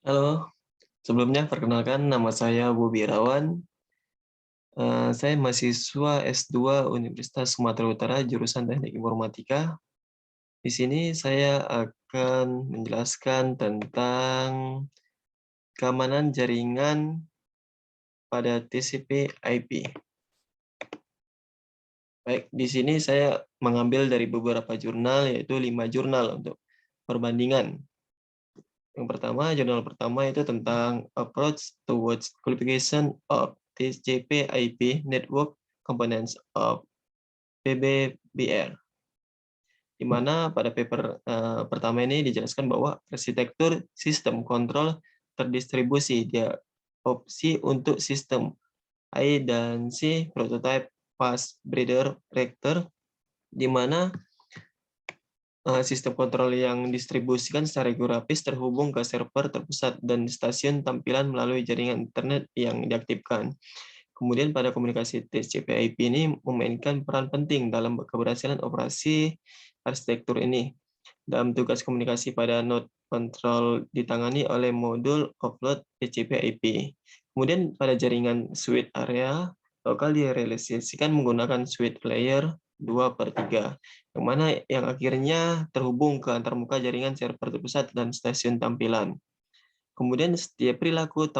Halo, sebelumnya perkenalkan nama saya Bobi Irawan. Saya mahasiswa S2 Universitas Sumatera Utara, jurusan Teknik Informatika. Di sini saya akan menjelaskan tentang keamanan jaringan pada TCP/IP. Baik, di sini saya mengambil dari beberapa jurnal, yaitu 5 jurnal untuk perbandingan. Yang pertama, jurnal pertama itu tentang Approach Towards Qualification of TCP/IP Network Components of PBBR, di mana pada paper pertama ini dijelaskan bahwa arsitektur sistem kontrol terdistribusi dia opsi untuk sistem I dan C prototype fast breeder reactor, di mana sistem kontrol yang distribusikan secara geografis terhubung ke server terpusat dan stasiun tampilan melalui jaringan internet yang diaktifkan. Kemudian pada komunikasi TCP/IP ini memainkan peran penting dalam keberhasilan operasi arsitektur ini. Dalam tugas komunikasi pada node kontrol ditangani oleh modul offload TCP/IP. Kemudian pada jaringan switch area lokal direalisasikan menggunakan switch layer 2/3, yang mana yang akhirnya terhubung ke antarmuka jaringan server terpusat dan stasiun tampilan. Kemudian setiap perilaku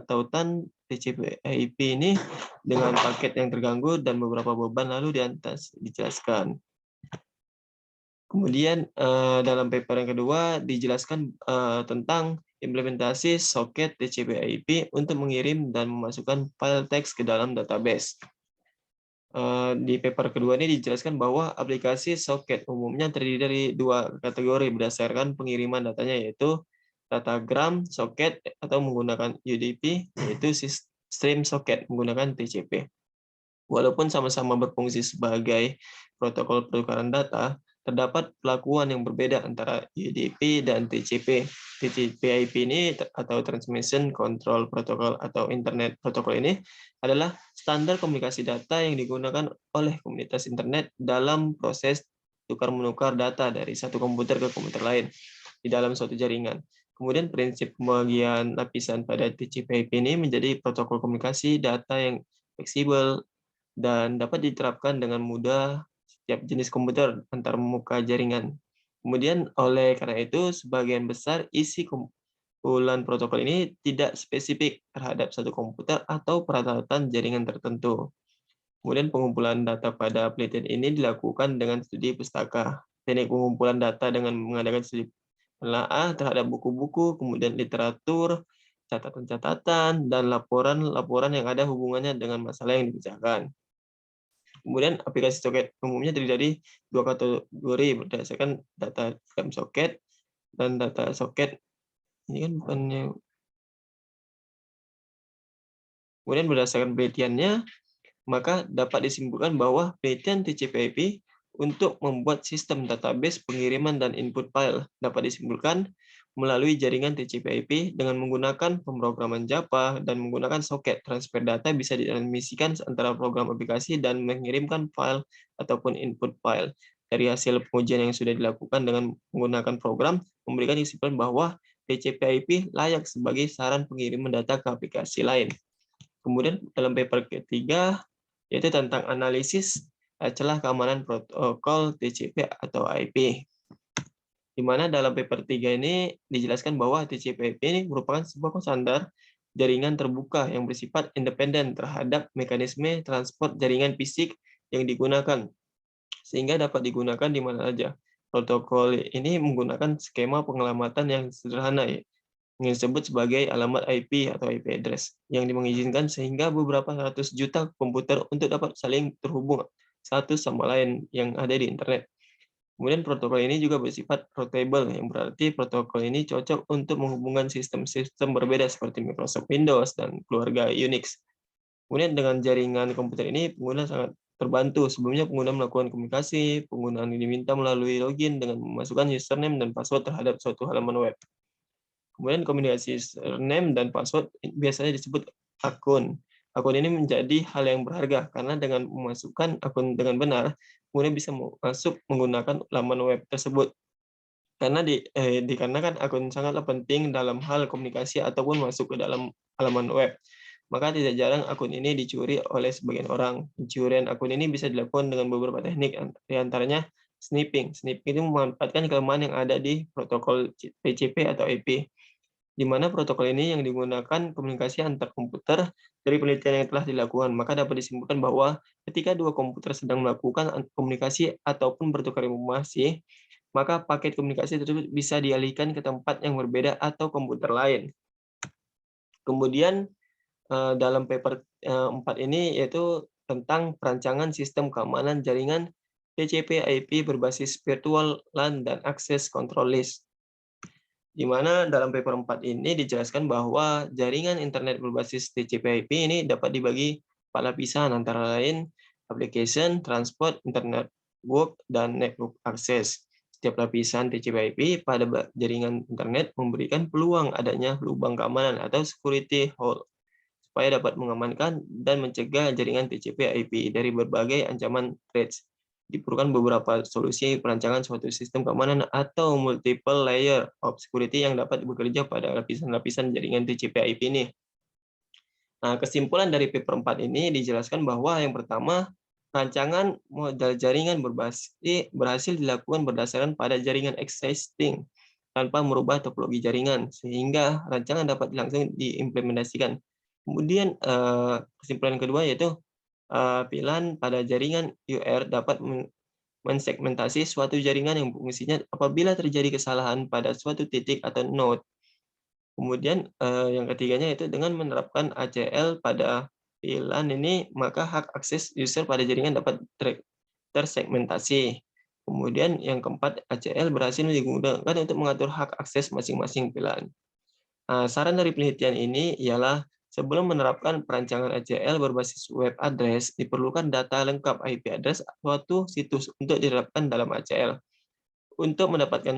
tautan TCP/IP ini dengan paket yang terganggu dan beberapa beban lalu di atas dijelaskan. Kemudian dalam paper yang kedua dijelaskan tentang implementasi soket TCP/IP untuk mengirim dan memasukkan file teks ke dalam database. Di paper kedua ini dijelaskan bahwa aplikasi soket umumnya terdiri dari 2 kategori berdasarkan pengiriman datanya, yaitu datagram soket atau menggunakan UDP, yaitu stream soket menggunakan TCP. Walaupun sama-sama berfungsi sebagai protokol pertukaran data, terdapat pelakuan yang berbeda antara UDP dan TCP. TCP/IP ini atau Transmission Control Protocol atau Internet Protocol ini adalah standar komunikasi data yang digunakan oleh komunitas internet dalam proses tukar-menukar data dari satu komputer ke komputer lain di dalam suatu jaringan. Kemudian prinsip pembagian lapisan pada TCP/IP ini menjadi protokol komunikasi data yang fleksibel dan dapat diterapkan dengan mudah setiap jenis komputer antar muka jaringan. Kemudian oleh karena itu, sebagian besar isi kumpulan protokol ini tidak spesifik terhadap satu komputer atau peralatan jaringan tertentu. Kemudian pengumpulan data pada penelitian ini dilakukan dengan studi pustaka. Teknik pengumpulan data dengan mengadakan studi penelaahan terhadap buku-buku, kemudian literatur, catatan-catatan, dan laporan-laporan yang ada hubungannya dengan masalah yang dibicarakan. Kemudian aplikasi soket umumnya terdiri dari 2 kategori berdasarkan data frame soket dan data soket. Ini kan bukannya. Kemudian berdasarkan penelitiannya, maka dapat disimpulkan bahwa penelitian TCP/IP untuk membuat sistem database pengiriman dan input file dapat disimpulkan melalui jaringan TCP/IP dengan menggunakan pemrograman Java dan menggunakan soket. Transfer data bisa ditransmisikan antara program aplikasi dan mengirimkan file ataupun input file. Dari hasil pengujian yang sudah dilakukan dengan menggunakan program, memberikan kesimpulan bahwa TCP/IP layak sebagai saran pengiriman data ke aplikasi lain. Kemudian dalam paper ketiga, yaitu tentang analisis celah keamanan protokol TCP atau IP. Di mana dalam paper 3 ini dijelaskan bahwa TCP/IP ini merupakan sebuah standar jaringan terbuka yang bersifat independen terhadap mekanisme transport jaringan fisik yang digunakan, sehingga dapat digunakan di mana saja. Protokol ini menggunakan skema pengelamatan yang sederhana, yang disebut sebagai alamat IP atau IP address, yang mengizinkan sehingga beberapa ratus juta komputer untuk dapat saling terhubung satu sama lain yang ada di internet. Kemudian protokol ini juga bersifat routable, yang berarti protokol ini cocok untuk menghubungkan sistem-sistem berbeda seperti Microsoft Windows dan keluarga Unix. Kemudian dengan jaringan komputer ini, pengguna sangat terbantu. Sebelumnya pengguna melakukan komunikasi, penggunaan ini diminta melalui login dengan memasukkan username dan password terhadap suatu halaman web. Kemudian kombinasi username dan password biasanya disebut akun. Akun ini menjadi hal yang berharga karena dengan memasukkan akun dengan benar, kemudian bisa masuk menggunakan laman web tersebut. Dikarenakan akun sangatlah penting dalam hal komunikasi ataupun masuk ke dalam halaman web. Maka tidak jarang akun ini dicuri oleh sebagian orang. Pencurian akun ini bisa dilakukan dengan beberapa teknik, di antaranya sniffing. Sniffing itu memanfaatkan kelemahan yang ada di protokol TCP atau IP, di mana protokol ini yang digunakan komunikasi antar komputer. Dari penelitian yang telah dilakukan, maka dapat disimpulkan bahwa ketika dua komputer sedang melakukan komunikasi ataupun bertukar informasi, maka paket komunikasi tersebut bisa dialihkan ke tempat yang berbeda atau komputer lain. Kemudian dalam paper 4 ini yaitu tentang perancangan sistem keamanan jaringan TCP/IP berbasis virtual LAN dan access control list. Di mana dalam paper 4 ini dijelaskan bahwa jaringan internet berbasis TCP/IP ini dapat dibagi 4 lapisan, antara lain application, transport, internet work, dan network access. Setiap lapisan TCP/IP pada jaringan internet memberikan peluang adanya lubang keamanan atau security hole supaya dapat mengamankan dan mencegah jaringan TCP/IP dari berbagai ancaman threats. Diperlukan beberapa solusi perancangan suatu sistem keamanan atau multiple layer of security yang dapat bekerja pada lapisan-lapisan jaringan TCP/IP ini. Nah, kesimpulan dari paper 4 ini dijelaskan bahwa yang pertama, rancangan model jaringan berhasil dilakukan berdasarkan pada jaringan existing tanpa merubah topologi jaringan, sehingga rancangan dapat langsung diimplementasikan. Kemudian kesimpulan kedua yaitu pilihan pada jaringan UR dapat mensegmentasi suatu jaringan yang fungsinya apabila terjadi kesalahan pada suatu titik atau node. Kemudian yang ketiganya yaitu dengan menerapkan ACL pada pilihan ini, maka hak akses user pada jaringan dapat tersegmentasi. Kemudian yang keempat, ACL berhasil digunakan untuk mengatur hak akses masing-masing pilihan. Saran dari penelitian ini ialah sebelum menerapkan perancangan ACL berbasis web address, diperlukan data lengkap IP address suatu situs untuk diterapkan dalam ACL. Untuk mendapatkan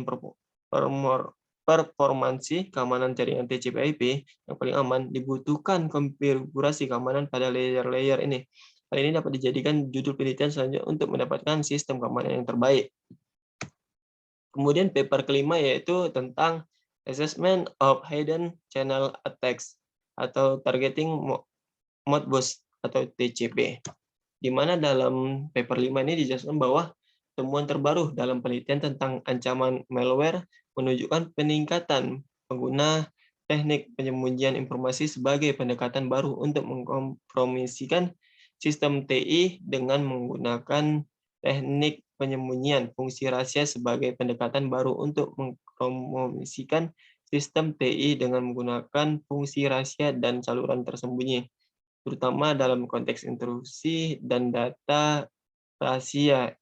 performansi keamanan jaringan TCP/IP yang paling aman, dibutuhkan konfigurasi keamanan pada layer-layer ini. Hal ini dapat dijadikan judul penelitian selanjutnya untuk mendapatkan sistem keamanan yang terbaik. Kemudian paper kelima yaitu tentang Assessment of Hidden Channel Attacks atau Targeting Modbus atau TCP. Di mana dalam paper 5 ini dijelaskan bahwa temuan terbaru dalam penelitian tentang ancaman malware menunjukkan peningkatan pengguna teknik penyembunyian informasi sebagai pendekatan baru untuk mengkompromisikan sistem TI dengan menggunakan teknik penyembunyian fungsi rahasia sebagai pendekatan baru untuk mengkompromisikan sistem TI dengan menggunakan fungsi rahasia dan saluran tersembunyi, terutama dalam konteks intrusi dan data rahasia.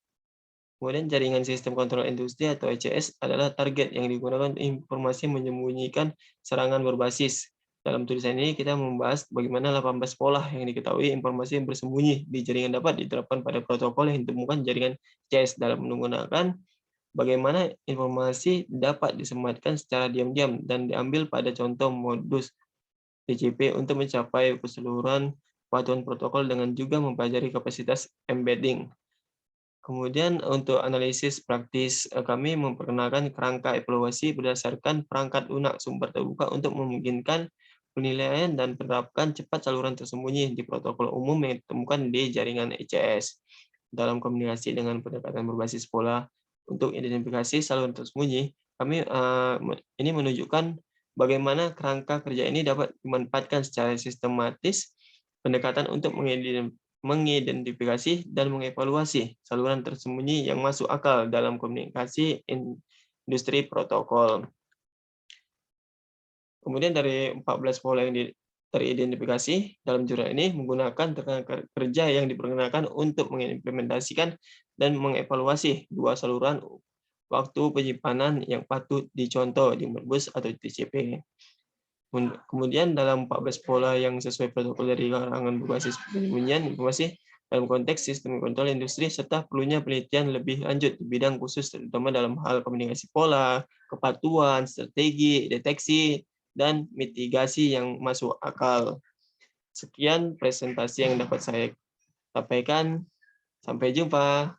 Kemudian jaringan sistem kontrol industri atau ECS adalah target yang digunakan informasi menyembunyikan serangan berbasis. Dalam tulisan ini kita membahas bagaimana 18 pola yang diketahui informasi yang bersembunyi di jaringan dapat diterapkan pada protokol yang ditemukan jaringan ECS dalam menggunakan bagaimana informasi dapat disematkan secara diam-diam dan diambil pada contoh modus TCP untuk mencapai keseluruhan kepatuhan protokol dengan juga mempelajari kapasitas embedding. Kemudian untuk analisis praktis, kami memperkenalkan kerangka evaluasi berdasarkan perangkat lunak sumber terbuka untuk memungkinkan penilaian dan penerapan cepat saluran tersembunyi di protokol umum yang ditemukan di jaringan ECS. Dalam komunikasi dengan pendekatan berbasis pola untuk identifikasi saluran tersembunyi, kami ini menunjukkan bagaimana kerangka kerja ini dapat dimanfaatkan secara sistematis pendekatan untuk mengidentifikasi dan mengevaluasi saluran tersembunyi yang masuk akal dalam komunikasi industri protokol. Kemudian dari 14 pola yang teridentifikasi dalam jurnal ini menggunakan tenaga kerja yang diperkenalkan untuk mengimplementasikan dan mengevaluasi dua saluran waktu penyimpanan yang patut dicontoh di Modbus atau TCP. Kemudian dalam 14 pola yang sesuai protokol dari karangan berbasis penyembunyian informasi dalam konteks sistem kontrol industri serta perlunya penelitian lebih lanjut di bidang khusus terutama dalam hal komunikasi pola, kepatuhan, strategi, deteksi, dan mitigasi yang masuk akal. Sekian presentasi yang dapat saya sampaikan. Sampai jumpa.